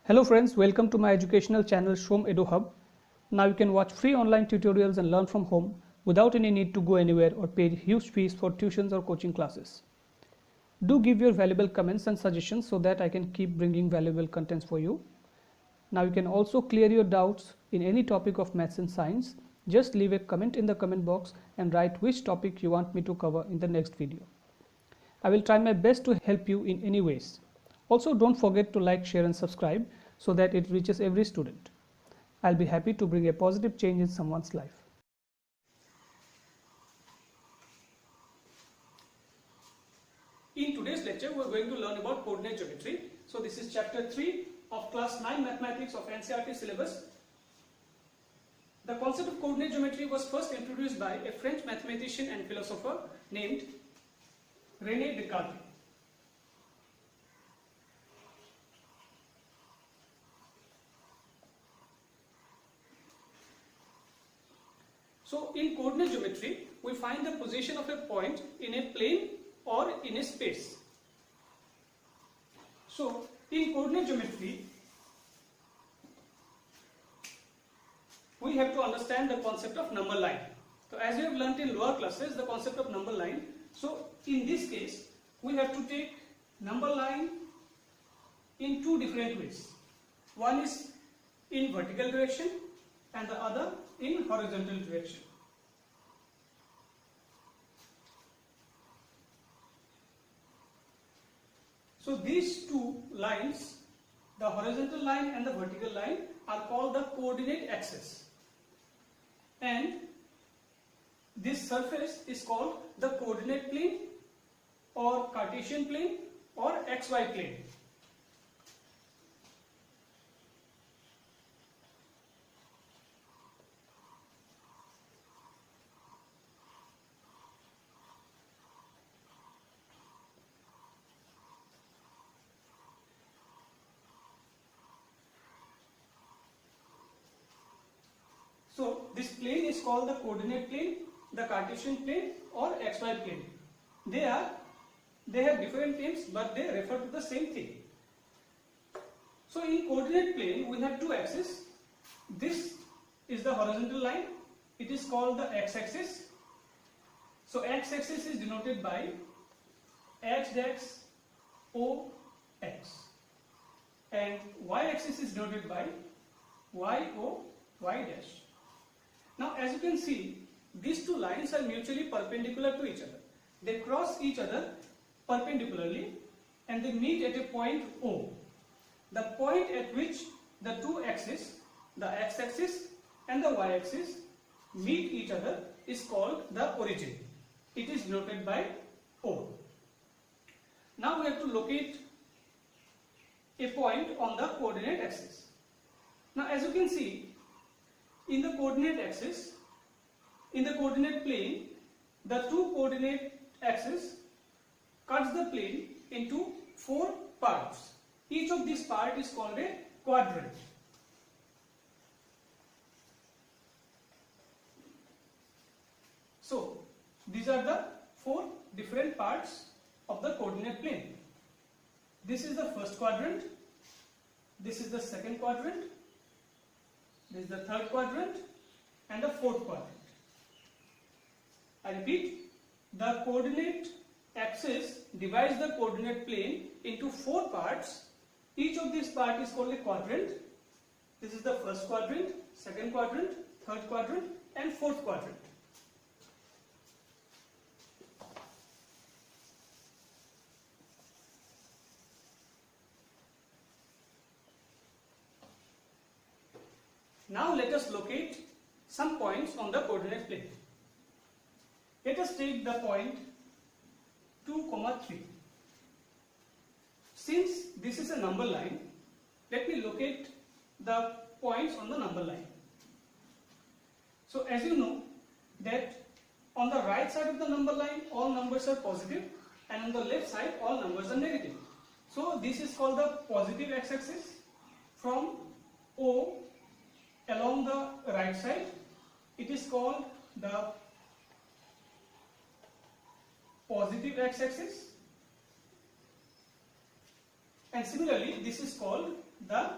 Hello friends, welcome to my educational channel Shom Edu Hub. Now you can watch free online tutorials and learn from home without any need to go anywhere or pay huge fees for tuitions or coaching classes. Do give your valuable comments and suggestions so that I can keep bringing valuable contents for you. Now you can also clear your doubts in any topic of maths and science. Just leave a comment in the comment box and write which topic you want me to cover in the next video. I will try my best to help you in any ways. Also, don't forget to like, share and subscribe so that it reaches every student. I'll be happy to bring a positive change in someone's life. In today's lecture, we're going to learn about coordinate geometry. So this is chapter 3 of class 9 mathematics of NCERT syllabus. The concept of coordinate geometry was first introduced by a French mathematician and philosopher named René Descartes. So in coordinate geometry, we find the position of a point in a plane or in a space. So in coordinate geometry, we have to understand the concept of number line. So as we have learnt in lower classes, the concept of number line. So in this case, we have to take number line in two different ways. One is in vertical direction and the other in horizontal direction. So these two lines, the horizontal line and the vertical line, are called the coordinate axis. And this surface is called the coordinate plane or Cartesian plane or XY plane. So this plane is called the coordinate plane, the Cartesian plane or XY plane. They have different names but they refer to the same thing. So in coordinate plane we have two axes. This is the horizontal line. It is called the x-axis. So x-axis is denoted by x dash o x and y-axis is denoted by y o y dash. Now as you can see, these two lines are mutually perpendicular to each other. They cross each other perpendicularly and they meet at a point O. The point at which the two axes, the x-axis and the y-axis, meet each other is called the origin. It is denoted by O. Now we have to locate a point on the coordinate axis. Now as you can see, in the coordinate axis, in the coordinate plane, the two coordinate axes cuts the plane into four parts. Each of these parts is called a quadrant. So these are the four different parts of the coordinate plane. This is the first quadrant, this is the second quadrant, this is the third quadrant and the fourth quadrant. I repeat, the coordinate axis divides the coordinate plane into four parts. Each of these parts is called a quadrant. This is the first quadrant, second quadrant, third quadrant and fourth quadrant. Now let us locate some points on the coordinate plane. Let us take the point 2, 3. Since this is a number line, let me locate the points on the number line. So as you know that on the right side of the number line all numbers are positive and on the left side all numbers are negative. So this is called the positive x-axis. From O along the right side, it is called the positive x-axis, and similarly this is called the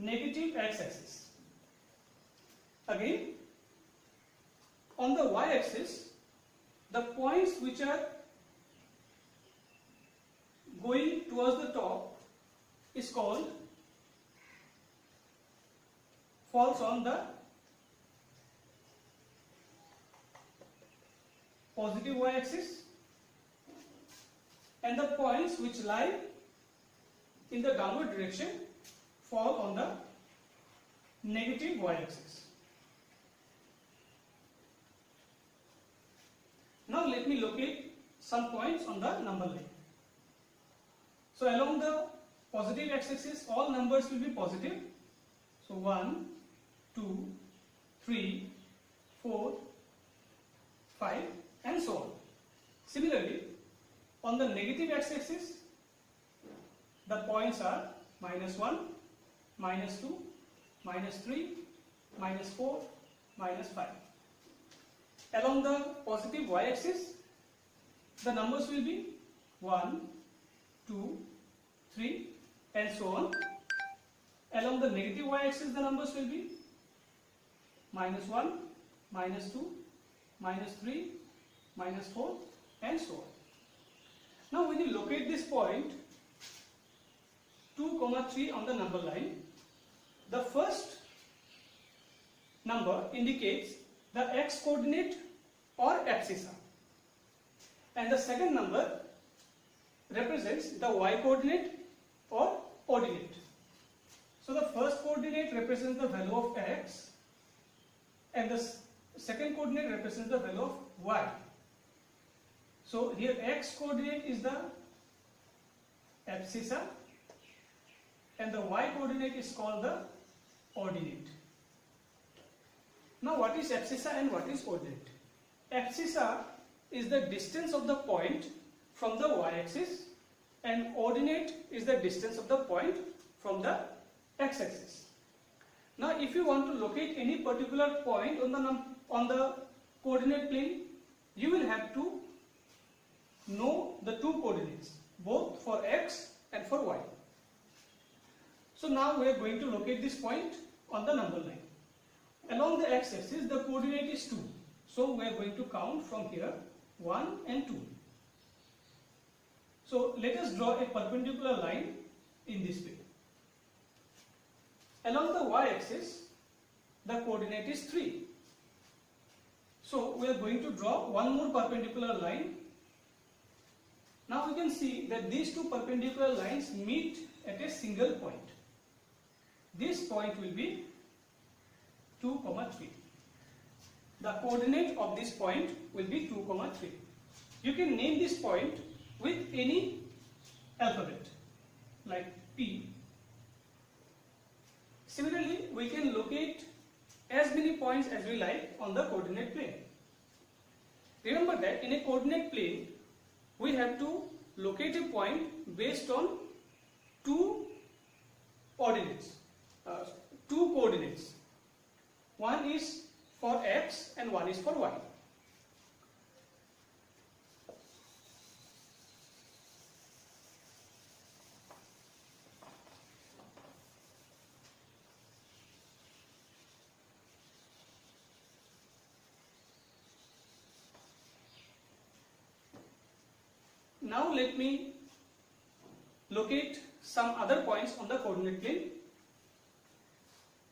negative x-axis. Again, on the y-axis, the points which are going towards the top is called, falls on the positive y-axis, and the points which lie in the downward direction fall on the negative y-axis. Now let me locate some points on the number line. So along the positive x-axis, all numbers will be positive. So 1, 2, 3, 4, 5 and so on. Similarly, on the negative x-axis, the points are -1, -2, -3, -4, -5. Along the positive y-axis, the numbers will be 1, 2, 3 and so on. Along the negative y-axis, the numbers will be -1, -2, -3, -4 and so on. Now when you locate this point 2, 3 on the number line, the first number indicates the x coordinate or abscissa, and the second number represents the y coordinate or ordinate. So the first coordinate represents the value of x and the second coordinate represents the value of y. So here x coordinate is the abscissa and the y coordinate is called the ordinate. Now what is abscissa and what is ordinate? Abscissa is the distance of the point from the y-axis and ordinate is the distance of the point from the x-axis. Now if you want to locate any particular point on the coordinate plane, you will have to know the two coordinates, both for x and for y. So now we are going to locate this point on the number line. Along the x-axis, the coordinate is 2. So we are going to count from here 1 and 2. So let us draw a perpendicular line in this way. Along the y-axis, the coordinate is 3. So we are going to draw one more perpendicular line. Now we can see that these two perpendicular lines meet at a single point. This point will be 2, 3. The coordinate of this point will be 2, 3. You can name this point with any alphabet like P. Similarly, we can locate as many points as we like on the coordinate plane. Remember that in a coordinate plane, we have to locate a point based on two coordinates. One is for x and one is for y. Now let me locate some other points on the coordinate plane.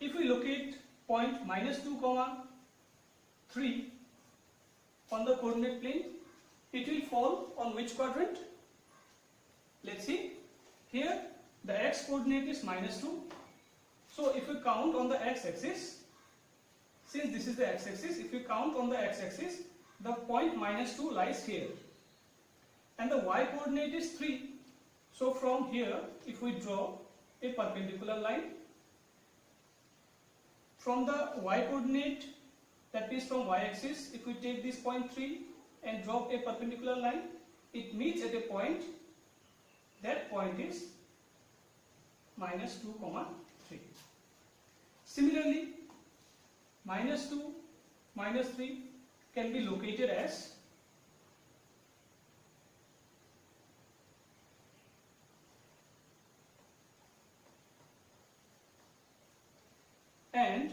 If we locate point -2, 3 on the coordinate plane, it will fall on which quadrant? Let's see. Here the x coordinate is -2. So if we count on the x-axis, since this is the x-axis, if we count on the x-axis, the point -2 lies here. And the y coordinate is 3. So from here, if we draw a perpendicular line, from the y coordinate, that is from y-axis, if we take this point 3 and drop a perpendicular line, it meets at a point. That point is -2, 3. Similarly, -2, -3 can be located as and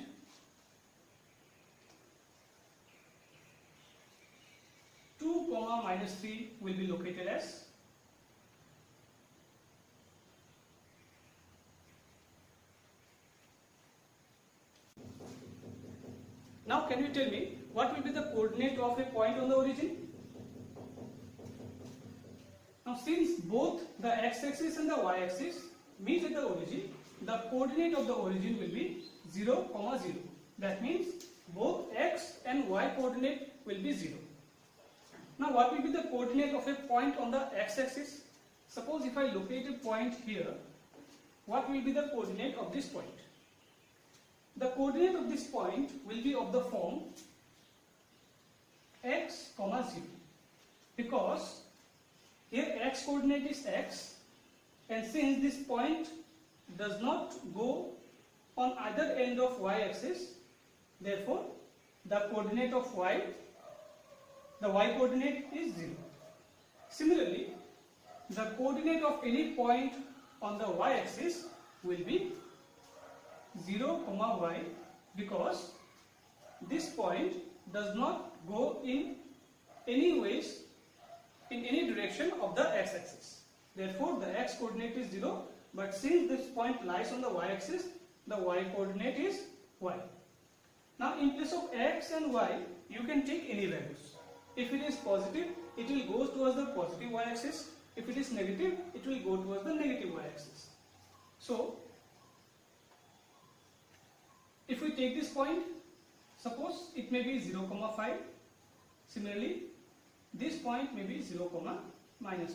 (2, -3) will be located as Now can you tell me what will be the coordinate of a point on the origin? Now since both the x-axis and the y-axis meet at the origin, the coordinate of the origin will be 0, 0. That means both x and y coordinate will be 0. Now what will be the coordinate of a point on the x-axis? Suppose if I locate a point here, what will be the coordinate of this point? The coordinate of this point will be of the form x, 0, because here x coordinate is x, and since this point does not go on either end of y-axis, therefore the coordinate of y, the y coordinate is 0. Similarly, the coordinate of any point on the y-axis will be 0, y, because this point does not go in any ways in any direction of the x-axis. Therefore, the x coordinate is 0, but since this point lies on the y-axis, the y coordinate is y. Now, in place of x and y, you can take any values. If it is positive, it will go towards the positive y-axis. If it is negative, it will go towards the negative y-axis. So, if we take this point, suppose it may be 0, 5. Similarly, this point may be 0, -5.